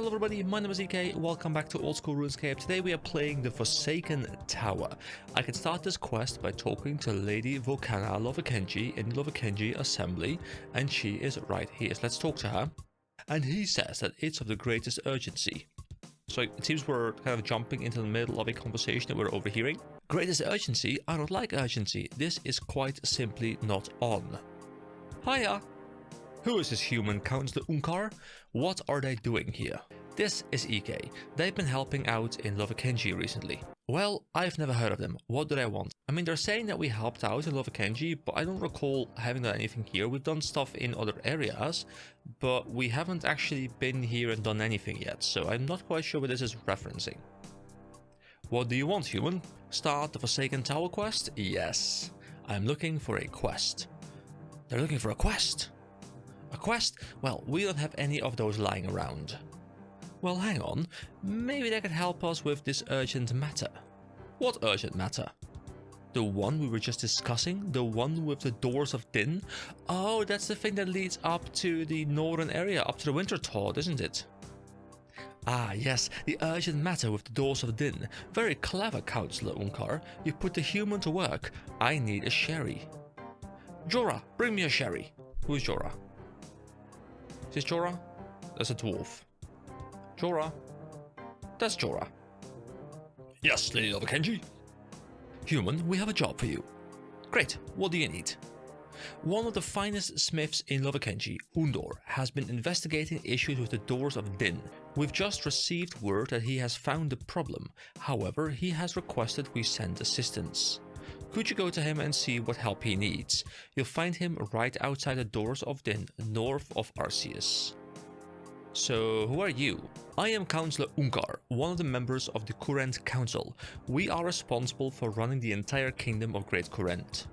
Hello everybody, my name is EK, welcome back to Old School RuneScape. Today we are playing the Forsaken Tower. I can start this quest by talking to Lady Volcana Lovakenji in Lovakenji Assembly, and she is right here. So let's talk to her. And he says that it's of the greatest urgency. So it seems we're kind of jumping into the middle of a conversation that we're overhearing. Greatest urgency? I don't like urgency. This is quite simply not on. Hiya! Who is this human, Councillor Unkar? What are they doing here? This is EK. They've been helping out in Lovakenji recently. Well, I've never heard of them. What do they want? I mean, they're saying that we helped out in Lovakenji, but I don't recall having done anything here. We've done stuff in other areas, but we haven't actually been here and done anything yet, so I'm not quite sure what this is referencing. What do you want, human? Start the Forsaken Tower quest? Yes. I'm looking for a quest. They're looking for a quest. A quest? Well, we don't have any of those lying around. Well, hang on. Maybe they could help us with this urgent matter. What urgent matter? The one we were just discussing? The one with the Doors of Din? Oh, that's the thing that leads up to the northern area, up to the Wintertodt, isn't it? Ah, yes, the urgent matter with the Doors of Din. Very clever, Councillor Unkar. You put the human to work. I need a sherry. Jorah, bring me a sherry. Who's Jorah? Is this Jorah? That's a dwarf. Jorah? That's Jorah. Yes, Lady Lovakenji. Human, we have a job for you. Great, what do you need? One of the finest smiths in Lovakenji, Undor, has been investigating issues with the Doors of Din. We've just received word that he has found the problem. However, he has requested we send assistance. Could you go to him and see what help he needs? You'll find him right outside the Doors of Din, north of OSRS. So, who are you? I am Councillor Unkar, one of the members of the Kurent Council. We are responsible for running the entire kingdom of Great Kurent.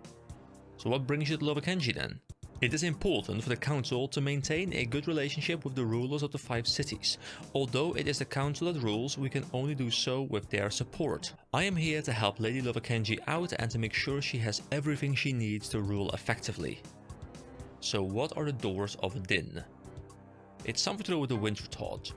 So what brings you to Lovakenji then? It is important for the council to maintain a good relationship with the rulers of the 5 cities. Although it is the council that rules, we can only do so with their support. I am here to help Lady Lovakenji out and to make sure she has everything she needs to rule effectively. So what are the Doors of Din? It's something to do with the Wintertodt.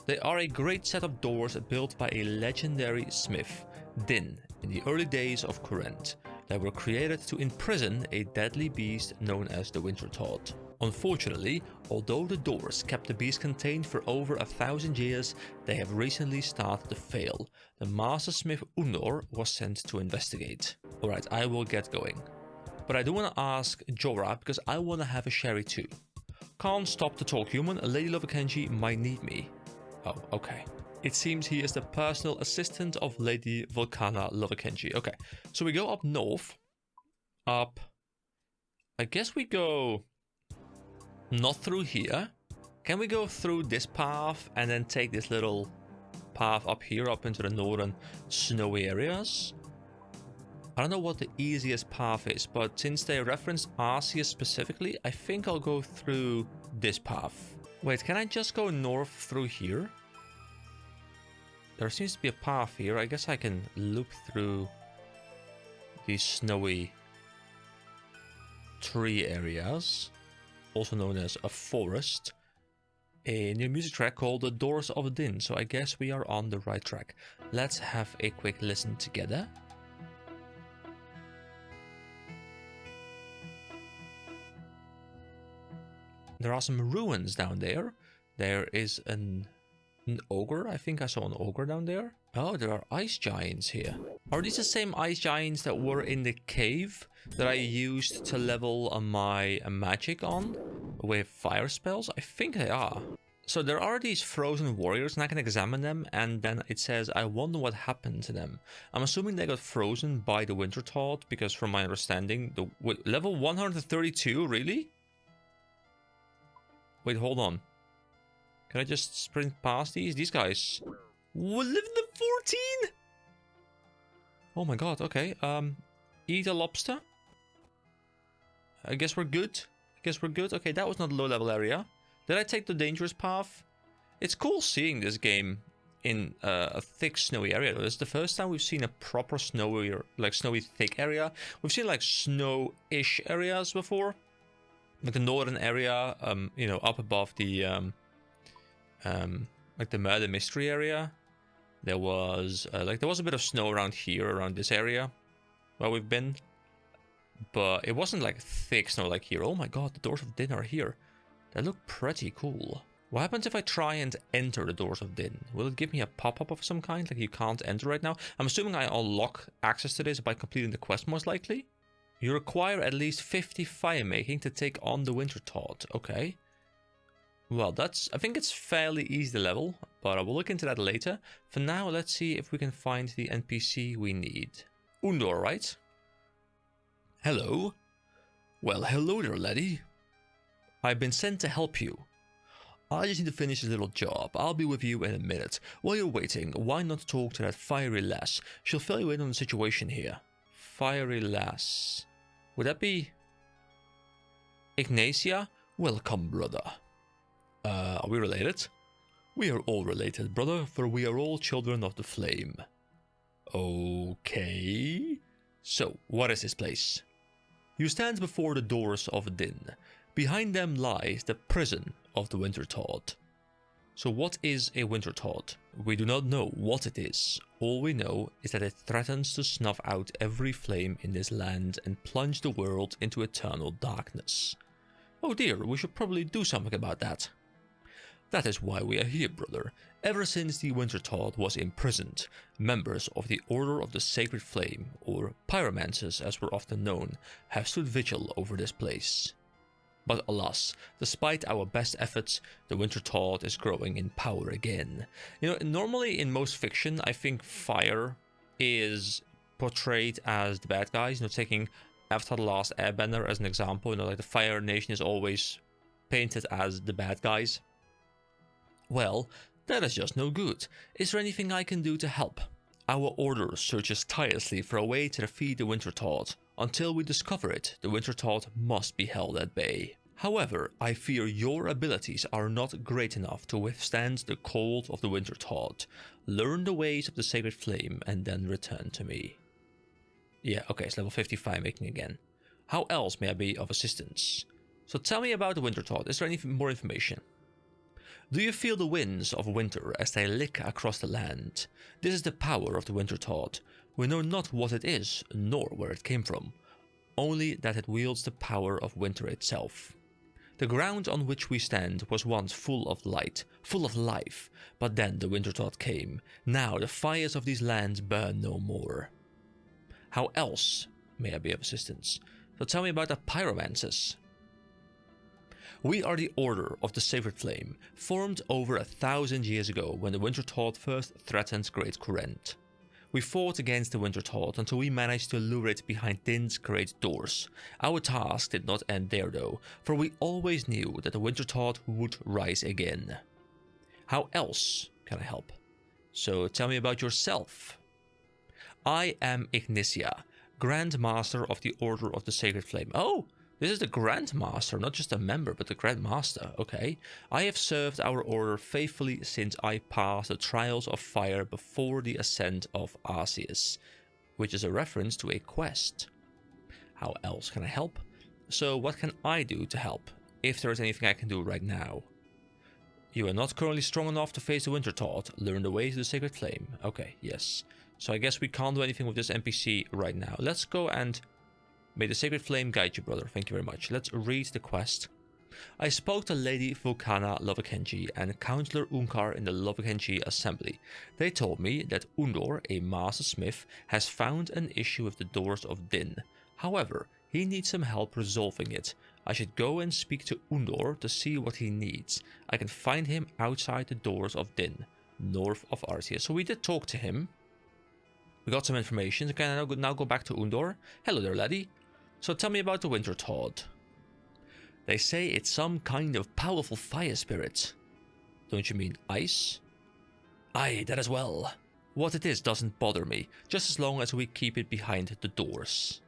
They are a great set of doors built by a legendary smith, Din, in the early days of Kurent. They were created to imprison a deadly beast known as the Wintertodt. Unfortunately, although the doors kept the beast contained for over 1,000 years, they have recently started to fail. The Master Smith Undor was sent to investigate. Alright, I will get going. But I do want to ask Jorah because I want to have a sherry too. Can't stop to talk, human. Lady Lovakenji might need me. Oh, okay. It seems he is the personal assistant of Lady Volcana Lovakenji. Okay, so we go up north. Up. I guess we go not through here. Can we go through this path and then take this little path up here, up into the northern snowy areas? I don't know what the easiest path is, but since they referenced Arceus specifically, I think I'll go through this path. Wait, can I just go north through here? There seems to be a path here. I guess I can loop through these snowy tree areas, also known as a forest, a new music track called The Doors of Din. So I guess we are on the right track. Let's have a quick listen together. There are some ruins down there. There is an ogre. I think I saw an ogre down there. Oh, there are ice giants here. Are these the same ice giants that were in the cave that I used to level my magic on with fire spells? I think they are. So there are these frozen warriors and I can examine them, and then it says, I wonder what happened to them. I'm assuming they got frozen by the Wintertodt because from my understanding, level 132, really? Wait, hold on. Can I just sprint past these? These guys will live in the 14? Oh my god, okay. Eat a lobster? I guess we're good. Okay, that was not a low level area. Did I take the dangerous path? It's cool seeing this game in a thick snowy area. This is the first time we've seen a proper snowy, like snowy thick area. We've seen like snow-ish areas before. Like the northern area, you know, up above the like the murder mystery area. There was there was a bit of snow around here, around this area where we've been, but it wasn't like thick snow like here. Oh my god, the doors of Din are here. They look pretty cool. What happens if I try and enter the doors of Din? Will it give me a pop-up of some kind, like you can't enter right now? I'm assuming I unlock access to this by completing the quest, most likely. You require at least 50 fire making to take on the Wintertodt. Okay. Well, I think it's fairly easy to level, but I will look into that later. For now, let's see if we can find the NPC we need. Undor, right? Hello. Well, hello there, laddie. I've been sent to help you. I just need to finish this little job. I'll be with you in a minute. While you're waiting, why not talk to that fiery lass? She'll fill you in on the situation here. Fiery lass. Would that be Ignacia? Welcome, brother. Are we related? We are all related, brother, for we are all children of the flame. Okay. So, what is this place? You stand before the doors of Din. Behind them lies the prison of the Wintertodt. So what is a Wintertodt? We do not know what it is. All we know is that it threatens to snuff out every flame in this land and plunge the world into eternal darkness. Oh dear, we should probably do something about that. That is why we are here, brother. Ever since the Wintertodt was imprisoned, members of the Order of the Sacred Flame, or pyromancers as we're often known, have stood vigil over this place. But alas, despite our best efforts, the Wintertodt is growing in power again. You know, normally in most fiction, I think fire is portrayed as the bad guys. You know, taking Avatar: The Last Airbender as an example, you know, like the Fire Nation is always painted as the bad guys. Well, that is just no good. Is there anything I can do to help? Our order searches tirelessly for a way to defeat the Wintertodt. Until we discover it, the Wintertodt must be held at bay. However, I fear your abilities are not great enough to withstand the cold of the Wintertodt. Learn the ways of the Sacred Flame and then return to me. Yeah, okay, it's level 55 making again. How else may I be of assistance? So tell me about the Wintertodt. Is there any more information? Do you feel the winds of winter as they lick across the land? This is the power of the Wintertodt. We know not what it is, nor where it came from, only that it wields the power of winter itself. The ground on which we stand was once full of light, full of life, but then the Wintertodt came. Now the fires of these lands burn no more. How else may I be of assistance? So tell me about the pyromancers. We are the Order of the Sacred Flame, formed over 1,000 years ago when the Wintertodt first threatened Great Courrent. We fought against the Wintertodt until we managed to lure it behind Din's great doors. Our task did not end there though, for we always knew that the Wintertodt would rise again. How else can I help? So tell me about yourself. I am Ignacia, Grand Master of the Order of the Sacred Flame. Oh! This is the Grand Master, not just a member, but the Grand Master, okay. I have served our order faithfully since I passed the trials of fire before the ascent of Arceus, which is a reference to a quest. How else can I help? So what can I do to help, if there is anything I can do right now? You are not currently strong enough to face the Wintertodt. Learn the ways of the Sacred Flame. Okay, yes. So I guess we can't do anything with this NPC right now. Let's go and... May the Sacred Flame guide you, brother. Thank you very much. Let's read the quest. I spoke to Lady Vulcana Lovekenji and Councillor Unkar in the Lovekenji Assembly. They told me that Undor, a master smith, has found an issue with the doors of Din. However, he needs some help resolving it. I should go and speak to Undor to see what he needs. I can find him outside the doors of Din, north of Arceus. So we did talk to him. We got some information. So can I now go back to Undor? Hello there, laddie. So tell me about the Wintertodt. They say it's some kind of powerful fire spirit. Don't you mean ice? Aye, that as well. What it is doesn't bother me, just as long as we keep it behind the doors.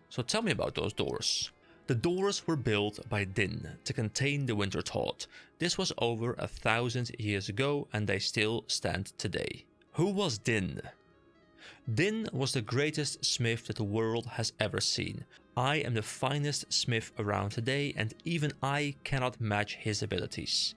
So tell me about those doors. The doors were built by Din to contain the Wintertodt. This was over 1,000 years ago and they still stand today. Who was Din? Din was the greatest smith that the world has ever seen. I am the finest smith around today and even I cannot match his abilities.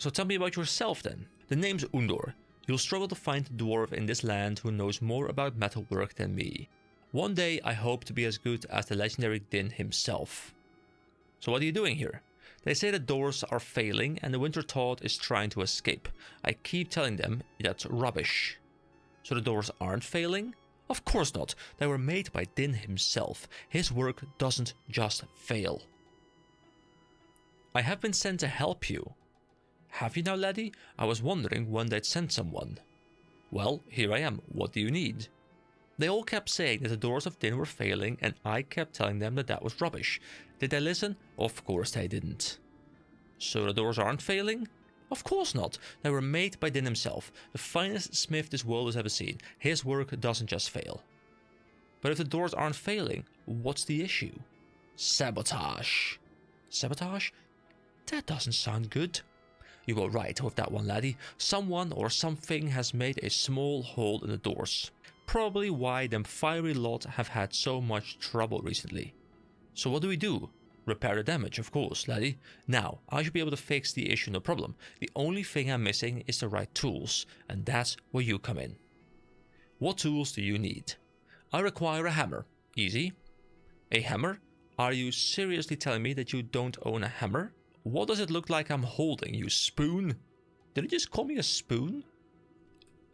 So tell me about yourself then. The name's Undor. You'll struggle to find a dwarf in this land who knows more about metalwork than me. One day I hope to be as good as the legendary Din himself. So what are you doing here? They say the doors are failing and the Wintertodt is trying to escape. I keep telling them that's rubbish. So the doors aren't failing? Of course not. They were made by Din himself. His work doesn't just fail. I have been sent to help you. Have you now, laddie? I was wondering when they'd send someone. Well, here I am. What do you need? They all kept saying that the doors of Din were failing, and I kept telling them that that was rubbish. Did they listen? Of course they didn't. So the doors aren't failing? Of course not. They were made by Din himself, the finest smith this world has ever seen. His work doesn't just fail. But if the doors aren't failing, what's the issue? Sabotage. Sabotage? That doesn't sound good. You were right with that one, laddie. Someone or something has made a small hole in the doors. Probably why them fiery lot have had so much trouble recently. So what do? Repair the damage, of course, laddie. Now, I should be able to fix the issue, no problem. The only thing I'm missing is the right tools, and that's where you come in. What tools do you need? I require a hammer. Easy. A hammer? Are you seriously telling me that you don't own a hammer? What does it look like I'm holding, you spoon? Did it just call me a spoon?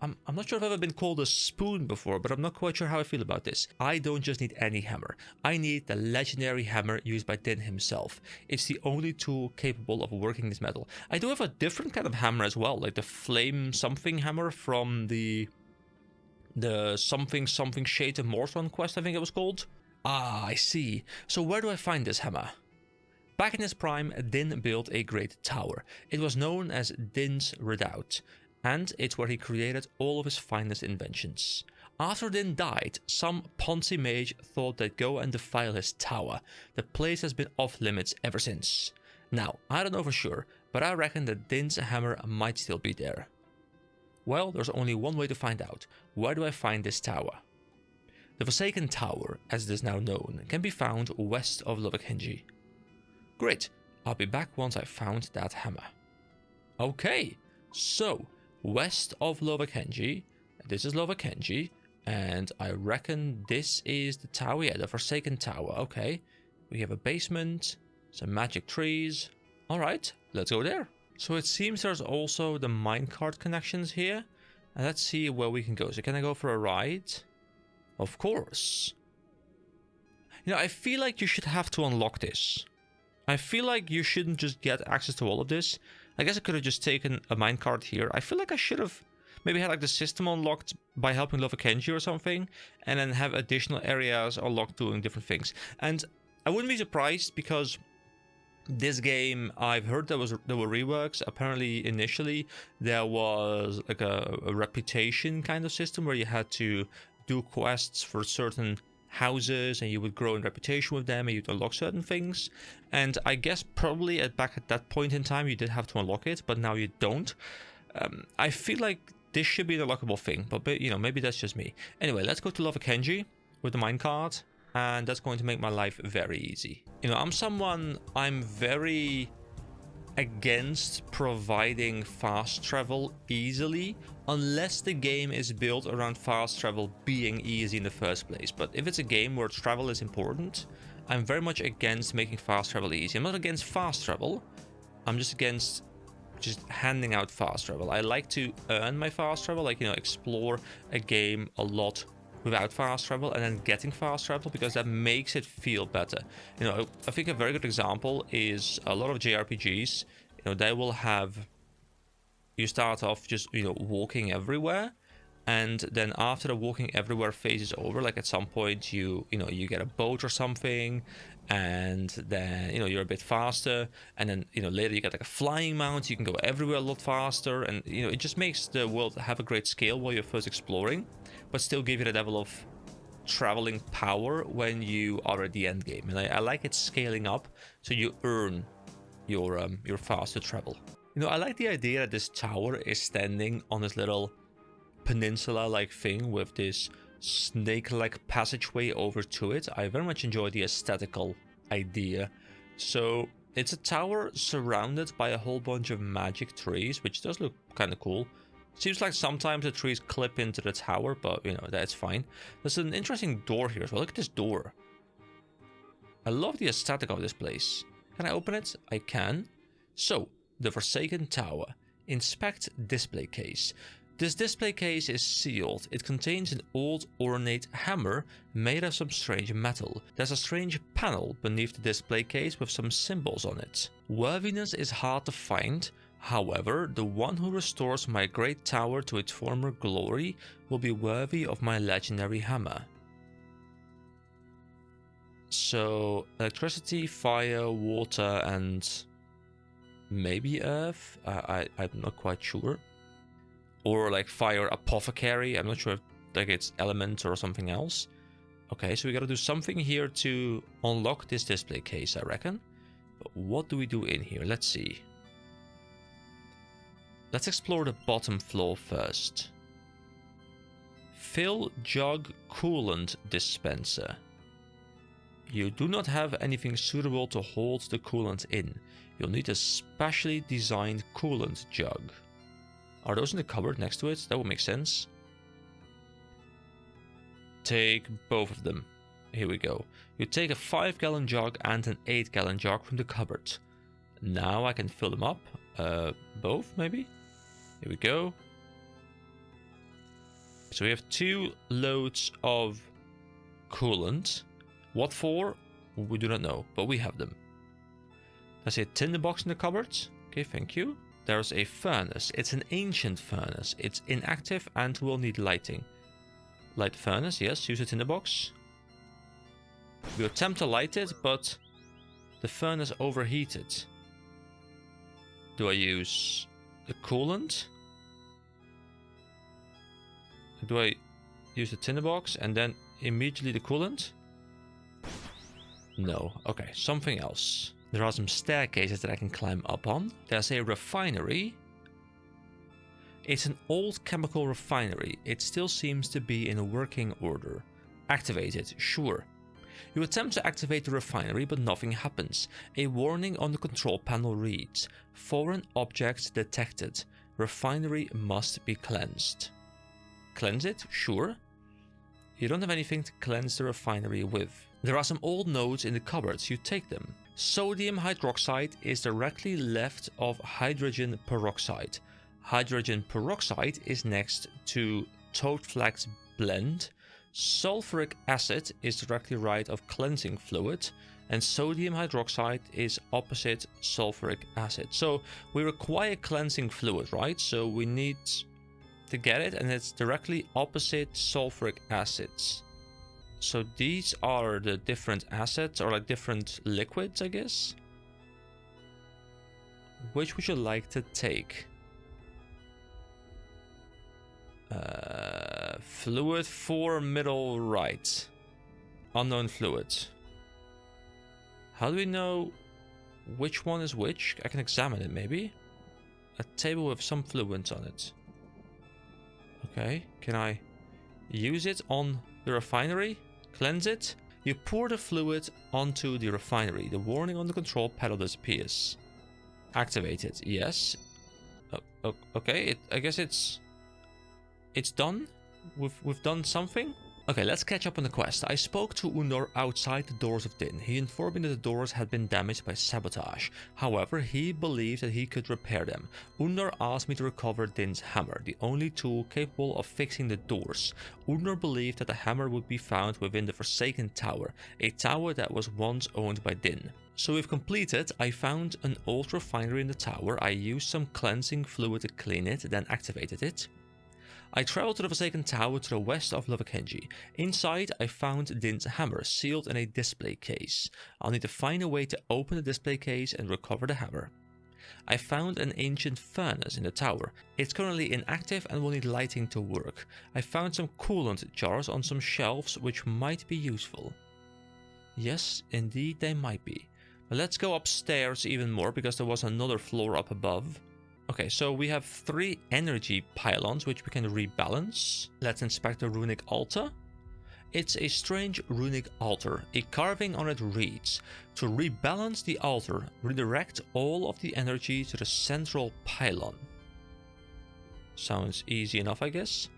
I'm not sure if I've ever been called a spoon before, but I'm not quite sure how I feel about this. I don't just need any hammer. I need the legendary hammer used by Din himself. It's the only tool capable of working this metal. I do have a different kind of hammer as well, like the flame something hammer from the something shade of Morthron quest, I think it was called. Ah, I see. So where do I find this hammer? Back in his prime, Din built a great tower. It was known as Din's Redoubt, and it's where he created all of his finest inventions. After Din died, some Ponzi mage thought they'd go and defile his tower. The place has been off limits ever since. Now, I don't know for sure, but I reckon that Din's hammer might still be there. Well, there's only one way to find out. Where do I find this tower? The Forsaken Tower, as it is now known, can be found west of Lovakenji. Great, I'll be back once I've found that hammer. Okay, so west of Lovakenji, this is Lovakenji, and I reckon this is the tower, yeah, the Forsaken Tower. Okay, we have a basement, some magic trees. Alright, let's go there. So it seems there's also the minecart connections here, and let's see where we can go. So can I go for a ride? Of course. You know, I feel like you should have to unlock this. I feel like you shouldn't just get access to all of this. I guess I could have just taken a minecart here. I feel like I should have maybe had like the system unlocked by helping Lovakenji or something, and then have additional areas unlocked doing different things. And I wouldn't be surprised, because this game, I've heard there were reworks. Apparently initially there was like a reputation kind of system where you had to do quests for certain houses and you would grow in reputation with them and you'd unlock certain things. And I guess probably back at that point in time you did have to unlock it, but now you don't. I feel like this should be an unlockable thing, but you know, maybe that's just me. Anyway, let's go to Lovakenji with the minecart, and that's going to make my life very easy. You know, I'm very against providing fast travel easily, unless the game is built around fast travel being easy in the first place. But if it's a game where travel is important, I'm very much against making fast travel easy. I'm not against fast travel, I'm just against just handing out fast travel. I like to earn my fast travel, like, you know, explore a game a lot without fast travel and then getting fast travel, because that makes it feel better. You know, I think a very good example is a lot of JRPGs. You know, they will have, you start off just, you know, walking everywhere, and then after the walking everywhere phase is over, like at some point you get a boat or something, and then, you know, you're a bit faster, and then, you know, later you get like a flying mount, you can go everywhere a lot faster, and, you know, it just makes the world have a great scale while you're first exploring, but still give you the level of traveling power when you are at the end game. And I like it scaling up so you earn your faster travel. You know, I like the idea that this tower is standing on this little peninsula-like thing with this snake-like passageway over to it. I very much enjoy the aesthetical idea. So It's a tower surrounded by a whole bunch of magic trees, which does look kind of cool. Seems like sometimes the trees clip into the tower, but you know, that's fine. There's an interesting door here as well. Look at this door. I love the aesthetic of this place. Can I open it? I can. So, the Forsaken Tower. Inspect display case. This display case is sealed. It contains an old ornate hammer made of some strange metal. There's a strange panel beneath the display case with some symbols on it. Worthiness is hard to find. However, the one who restores my great tower to its former glory will be worthy of my legendary hammer. So, electricity, fire, water, and maybe earth? I'm not quite sure. Or like fire apothecary. I'm not sure if like it's elements or something else. Okay, so we gotta do something here to unlock this display case, I reckon. But what do we do in here? Let's see. Let's explore the bottom floor first. Fill jug coolant dispenser. You do not have anything suitable to hold the coolant in. You'll need a specially designed coolant jug. Are those in the cupboard next to it? That would make sense. Take both of them. Here we go. You take a 5-gallon jug and an 8-gallon jug from the cupboard. Now I can fill them up. Both, maybe? Here we go. So we have 2 loads of coolant. What for? We do not know, but we have them. There's a tinderbox in the cupboard. Okay, thank you. There's a furnace. It's an ancient furnace. It's inactive and will need lighting. Light the furnace, yes. Use the tinderbox. We attempt to light it, but the furnace overheated. Do I use the coolant? Do I use the tinderbox and then immediately the coolant? No. Okay, something else. There are some staircases that I can climb up on. There's a refinery. It's an old chemical refinery. It still seems to be in working order. Activate it, sure. You attempt to activate the refinery, but nothing happens. A warning on the control panel reads, "Foreign objects detected. Refinery must be cleansed." Cleanse it? Sure. You don't have anything to cleanse the refinery with. There are some old notes in the cupboards. You take them. Sodium hydroxide is directly left of hydrogen peroxide. Hydrogen peroxide is next to Toadflax blend. Sulfuric acid is directly right of cleansing fluid. And sodium hydroxide is opposite sulfuric acid. So we require cleansing fluid, right? So we need to get it, and it's directly opposite sulfuric acids. So these are the different acids, or like different liquids, I guess. Which would you like to take? Fluid 4 middle right. Unknown fluid. How do we know which one is which? I can examine it maybe. A table with some fluids on it. Okay, can I use it on the refinery? Cleanse it? You pour the fluid onto the refinery. The warning on the control panel disappears. Activate it. Yes. Okay, I guess it's done. We've done something. Okay, let's catch up on the quest. I spoke to Undor outside the doors of Din. He informed me that the doors had been damaged by sabotage. However, he believed that he could repair them. Undor asked me to recover Din's hammer, the only tool capable of fixing the doors. Undor believed that the hammer would be found within the Forsaken Tower, a tower that was once owned by Din. So we've completed. I found an old refinery in the tower. I used some cleansing fluid to clean it, then activated it. I traveled to the Forsaken Tower to the west of Lovakenji. Inside, I found Din's hammer sealed in a display case. I'll need to find a way to open the display case and recover the hammer. I found an ancient furnace in the tower. It's currently inactive and will need lighting to work. I found some coolant jars on some shelves which might be useful. Yes, indeed they might be. But let's go upstairs even more because there was another floor up above. Okay, so we have 3 energy pylons which we can rebalance. Let's inspect the runic altar. it's a strange runic altar. A carving on it reads, to rebalance the altar, redirect all of the energy to the central pylon. Sounds easy enough, I guess.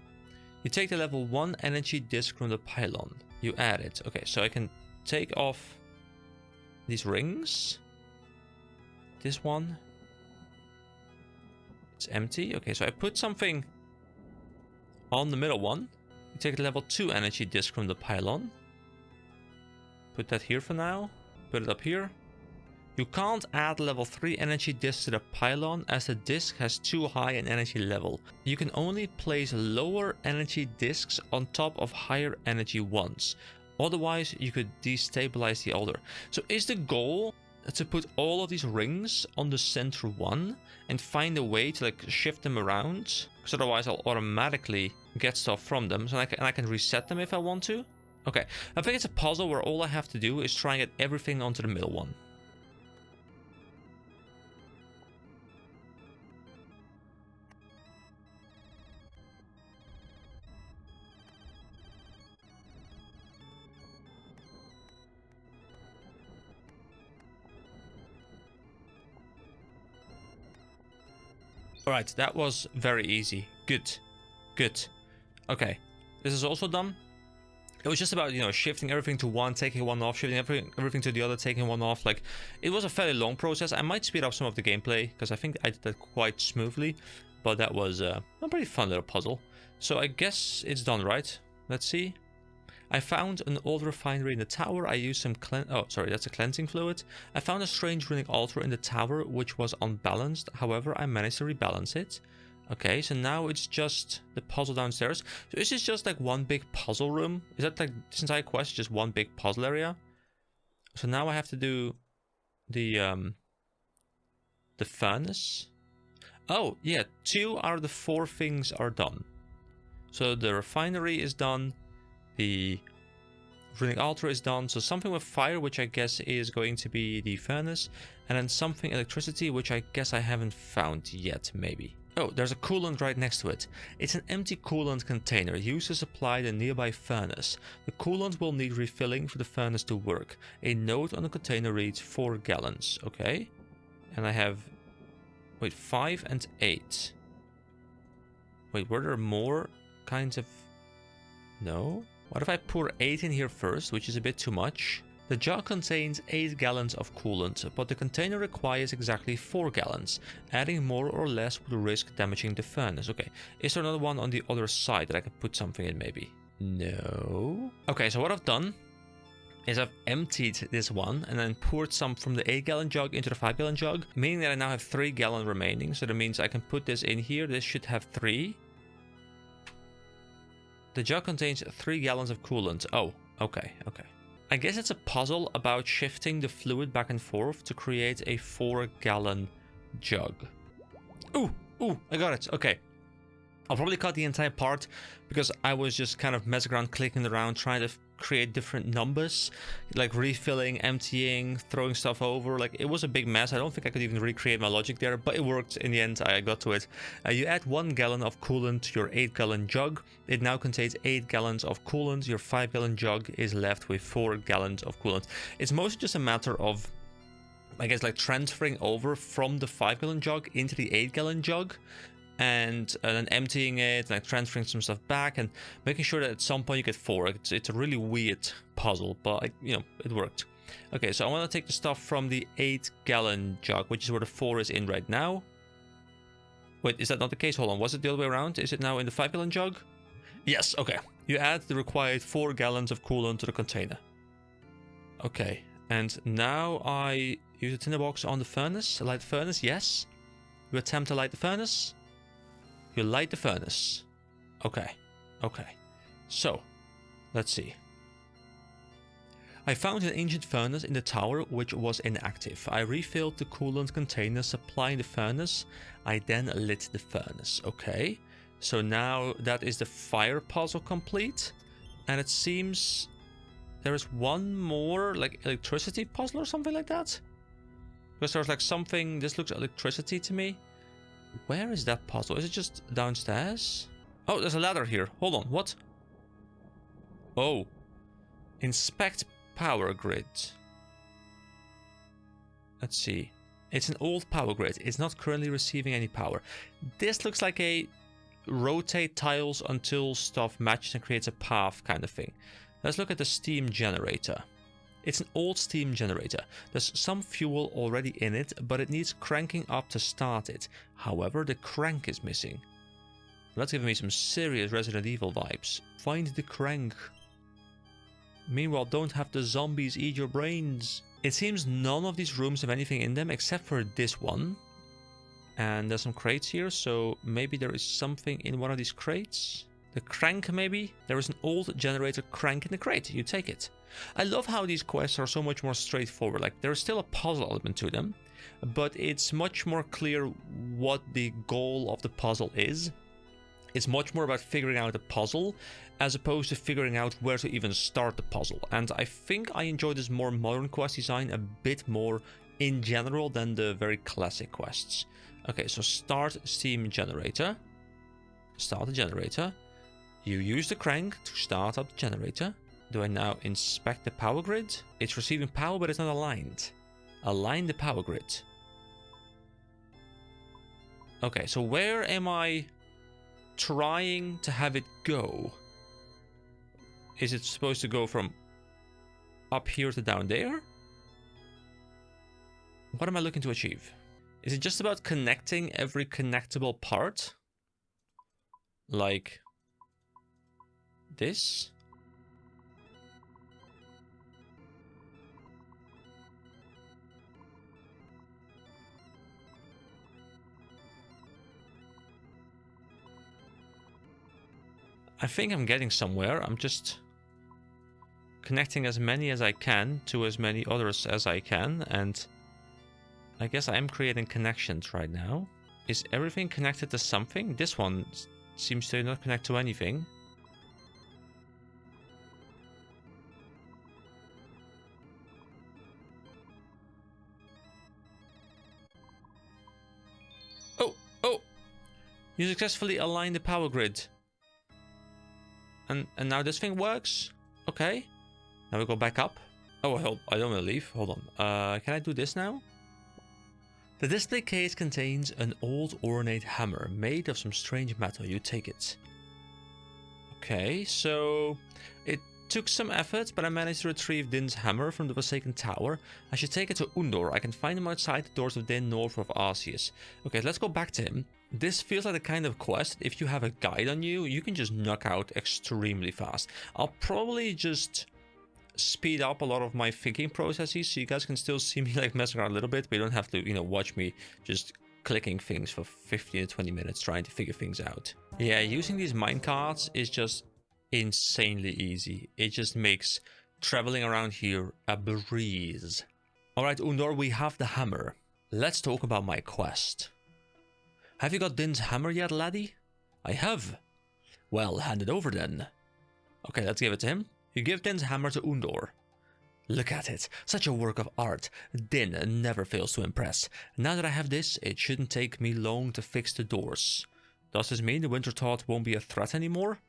You take the level 1 energy disc from the pylon. You add it. Okay, so I can take off these rings. This one. It's empty. Okay, so I put something on the middle one. You take the level 2 energy disc from the pylon. Put that here for now. Put it up here. You can't add level 3 energy discs to the pylon as the disc has too high an energy level. You can only place lower energy discs on top of higher energy ones. Otherwise, you could destabilize the altar. So is the goal to put all of these rings on the center one and find a way to like shift them around? Because otherwise I'll automatically get stuff from them. So I can reset them if I want to. Okay, I think it's a puzzle where all I have to do is try and get everything onto the middle one. Alright, that was very easy. Good. Good. Okay. This is also done. It was just about, you know, shifting everything to one, taking one off, shifting everything to the other, taking one off. Like, it was a fairly long process. I might speed up some of the gameplay, because I think I did that quite smoothly. But that was a pretty fun little puzzle. So I guess it's done, right? Let's see. I found an old refinery in the tower. I used some oh, sorry, that's a cleansing fluid. I found a strange runic altar in the tower, which was unbalanced. However, I managed to rebalance it. Okay, so now it's just the puzzle downstairs. So is this just like one big puzzle room? Is that like this entire quest just one big puzzle area? So now I have to do the furnace. Oh, yeah, 2 out of the 4 things are done. So the refinery is done. The runic altar is done, so something with fire, which I guess is going to be the furnace, and then something electricity, which I guess I haven't found yet, maybe. Oh, there's a coolant right next to it. It's an empty coolant container used to supply the nearby furnace. The coolant will need refilling for the furnace to work. A note on the container reads 4 gallons, okay? And I have, wait, 5 and 8. Wait, were there more kinds of, no? What if I pour 8 in here first, which is a bit too much? The jug contains 8 gallons of coolant, but the container requires exactly 4 gallons. Adding more or less would risk damaging the furnace. Okay, is there another one on the other side that I can put something in maybe? No. Okay, so what I've done is I've emptied this one and then poured some from the 8-gallon jug into the 5-gallon jug, meaning that I now have 3 gallons remaining. So that means I can put this in here. This should have 3. The jug contains 3 gallons of coolant. Oh, okay, okay. I guess it's a puzzle about shifting the fluid back and forth to create a 4-gallon jug. Ooh, I got it. Okay. I'll probably cut the entire part because I was just kind of messing around, clicking around, trying to create different numbers, like refilling, emptying, throwing stuff over. Like, it was a big mess. I don't think I could even recreate my logic there, but it worked in the end. I got to it. You add 1 gallon of coolant to your 8-gallon jug. It now contains 8 gallons of coolant. Your 5-gallon jug is left with 4 gallons of coolant. It's mostly just a matter of, I guess, like transferring over from the 5-gallon jug into the 8-gallon jug. And then emptying it, like transferring some stuff back, and making sure that at some point you get 4. It's a really weird puzzle, but you know, it worked. Okay, so I want to take the stuff from the 8-gallon jug, which is where the 4 is in right now. Wait, is that not the case? Hold on, was it the other way around? Is it now in the 5-gallon jug? Yes, okay. You add the required 4 gallons of coolant to the container. Okay, and now I use a tinderbox on the furnace. Light the furnace, yes. You attempt to light the furnace. You light the furnace. Okay. Okay. So, let's see. I found an ancient furnace in the tower which was inactive. I refilled the coolant container supplying the furnace. I then lit the furnace. Okay. So now that is the fire puzzle complete. And it seems there is one more like electricity puzzle or something like that. Because there's like something, this looks electricity to me. Where is that puzzle? Is it just downstairs? Oh, there's a ladder here. Hold on, what? Oh, Inspect power grid. Let's see. It's an old power grid. It's not currently receiving any power. This looks like a rotate tiles until stuff matches and creates a path kind of thing. Let's look at the steam generator. It's an old steam generator. There's some fuel already in it, but it needs cranking up to start it. However, the crank is missing. That's giving me some serious Resident Evil vibes. Find the crank. Meanwhile, don't have the zombies eat your brains. It seems none of these rooms have anything in them except for this one. And there's some crates here, so maybe there is something in one of these crates. The crank, maybe? There is an old generator crank in the crate. You take it. I love how these quests are so much more straightforward. Like, there's still a puzzle element to them, but it's much more clear what the goal of the puzzle is. It's much more about figuring out the puzzle as opposed to figuring out where to even start the puzzle. And I think I enjoy this more modern quest design a bit more in general than the very classic quests. Okay, so start steam generator. Start the generator. You use the crank to start up the generator. Do I now inspect the power grid? It's receiving power, but it's not aligned. Align the power grid. Okay, so where am I trying to have it go? Is it supposed to go from up here to down there? What am I looking to achieve? Is it just about connecting every connectable part? Like this? I think I'm getting somewhere. I'm just connecting as many as I can to as many others as I can, and I guess I am creating connections right now. Is everything connected to something? This one seems to not connect to anything. Oh! You successfully aligned the power grid. And now this thing works? Okay. Now we go back up. Oh, I don't want to leave. Hold on. Can I do this now? The display case contains an old ornate hammer made of some strange metal. You take it. Okay, so it took some effort, but I managed to retrieve Din's hammer from the Forsaken Tower. I should take it to Undor. I can find him outside the doors of Din north of Arceus. Okay, let's go back to him. This feels like the kind of quest, if you have a guide on you, you can just knock out extremely fast. I'll probably just speed up a lot of my thinking processes so you guys can still see me like messing around a little bit, but you don't have to, you know, watch me just clicking things for 15 to 20 minutes trying to figure things out. Yeah, using these minecarts is just insanely easy. It just makes traveling around here a breeze. Alright, Undor, we have the hammer. Let's talk about my quest. Have you got Din's hammer yet, laddie? I have. Well, hand it over then. Okay, let's give it to him. You give Din's hammer to Undor. Look at it, such a work of art. Din never fails to impress. Now that I have this, it shouldn't take me long to fix the doors. Does this mean the Wintertodt won't be a threat anymore?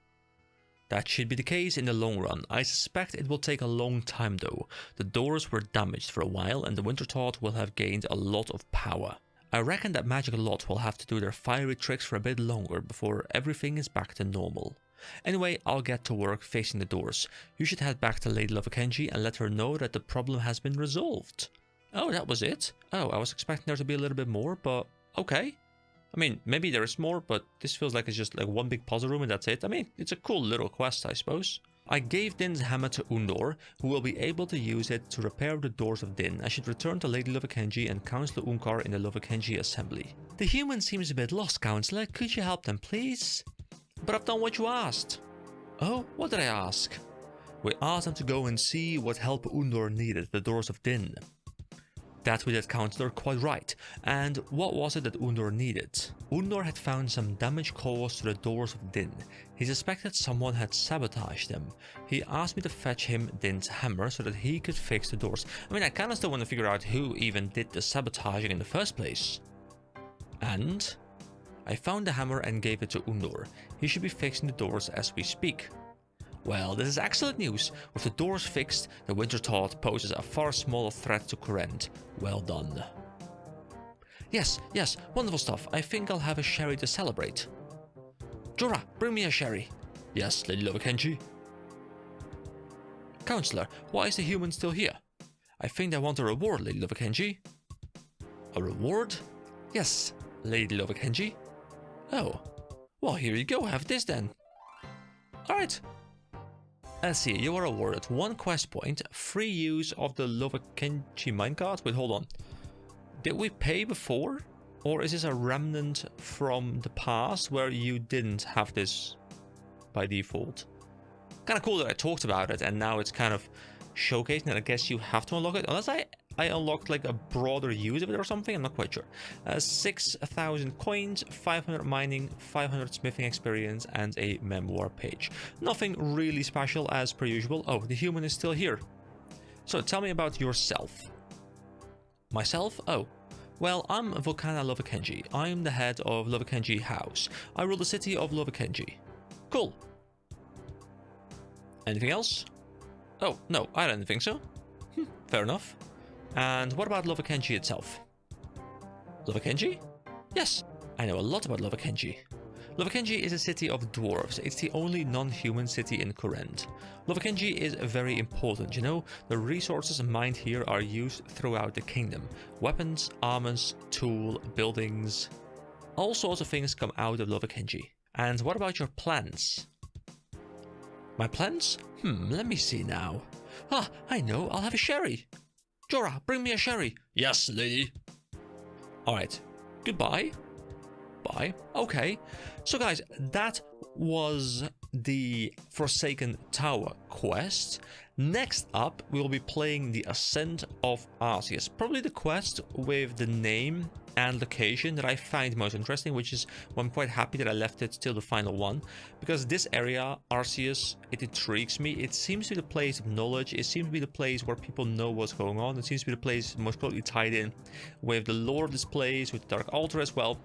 That should be the case in the long run. I suspect it will take a long time though. The doors were damaged for a while and the Wintertodt will have gained a lot of power. I reckon that Magic Lot will have to do their fiery tricks for a bit longer before everything is back to normal. Anyway, I'll get to work fixing the doors. You should head back to Lady Lovakenji and let her know that the problem has been resolved. Oh, that was it? Oh, I was expecting there to be a little bit more, but okay. I mean, maybe there is more, but this feels like it's just like one big puzzle room and that's it. I mean, it's a cool little quest, I suppose. I gave Din's hammer to Undor, who will be able to use it to repair the doors of Din. I should return to Lady Lovakenji and Councillor Unkar in the Lovakenji Assembly. The human seems a bit lost, Councillor. Could you help them, please? But I've done what you asked. Oh, what did I ask? We asked them to go and see what help Undor needed at the doors of Din. That we did, Councillor, quite right. And what was it that Undor needed? Undor had found some damage caused to the doors of Din. He suspected someone had sabotaged them. He asked me to fetch him Din's hammer so that he could fix the doors. I mean, I kinda still want to figure out who even did the sabotaging in the first place. And I found the hammer and gave it to Undor. He should be fixing the doors as we speak. Well, this is excellent news. With the doors fixed, the Wintertodt poses a far smaller threat to Kurend. Well done. Yes, wonderful stuff. I think I'll have a sherry to celebrate. Jorah, bring me a sherry. Yes, Lady Lovakenji. Counselor, why is the human still here? I think I want a reward, Lady Lovakenji. A reward? Yes, Lady Lovakenji. Oh, well, here you go. Have this then. Alright. Let's see, you are awarded 1 quest point, free use of the Lovakenji minecart. Wait, hold on. Did we pay before? Or is this a remnant from the past where you didn't have this by default? Kind of cool that I talked about it and now it's kind of showcasing it. I guess you have to unlock it, unless I unlocked like a broader use of it or something. I'm not quite sure. 6,000 coins, 500 mining, 500 smithing experience, and a memoir page. Nothing really special as per usual. Oh, the human is still here. So tell me about yourself. Myself? Oh. Well, I'm Volcana Lovakenji. I'm the head of Lovakenji House. I rule the city of Lovakenji. Cool. Anything else? Oh, no, I don't think so. Fair enough. And what about Lovakenji itself? Lovakenji? Yes, I know a lot about Lovakenji. Lovakenji is a city of dwarves. It's the only non-human city in Kurend. Lovakenji is very important, you know? The resources mined here are used throughout the kingdom. Weapons, armors, tool, buildings... all sorts of things come out of Lovakenji. And what about your plans? My plans? Let me see now. Ah, I know, I'll have a sherry. Jorah, bring me a sherry. Yes, lady. Alright, goodbye. Bye. Okay, so guys, that was the Forsaken Tower quest. Next up, we will be playing the Ascent of Arceus. Probably the quest with the name and location that I find most interesting, which is why I'm quite happy that I left it till the final one. Because this area, Arceus, it intrigues me. It seems to be the place of knowledge. It seems to be the place where people know what's going on. It seems to be the place most closely tied in with the lore of this place, with the Dark Altar as well.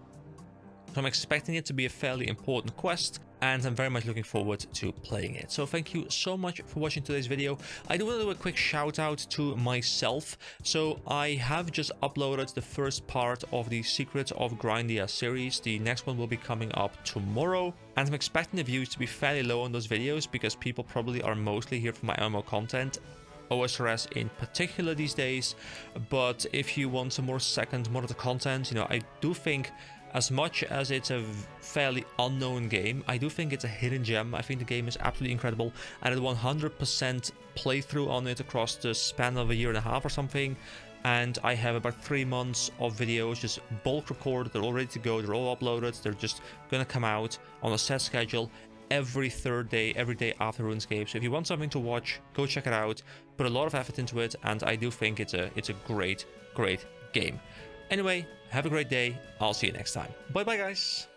So I'm expecting it to be a fairly important quest, and I'm very much looking forward to playing it. So thank you so much for watching today's video. I do want to do a quick shout out to myself. So I have just uploaded the first part of the Secrets of Grindia series. The next one will be coming up tomorrow, and I'm expecting the views to be fairly low on those videos because people probably are mostly here for my MMO content. OSRS in particular these days, but if you want some more more of the content, you know, I do think as much as it's a fairly unknown game, I do think it's a hidden gem. I think the game is absolutely incredible. I did 100% playthrough on it across the span of a year and a half or something, and I have about 3 months of videos just bulk recorded. They're all ready to go, they're all uploaded, they're just gonna come out on a set schedule every third day, every day after RuneScape. So if you want something to watch, go check it out. Put a lot of effort into it, and I do think it's a great game. Anyway, have a great day. I'll see you next time. Bye bye, guys.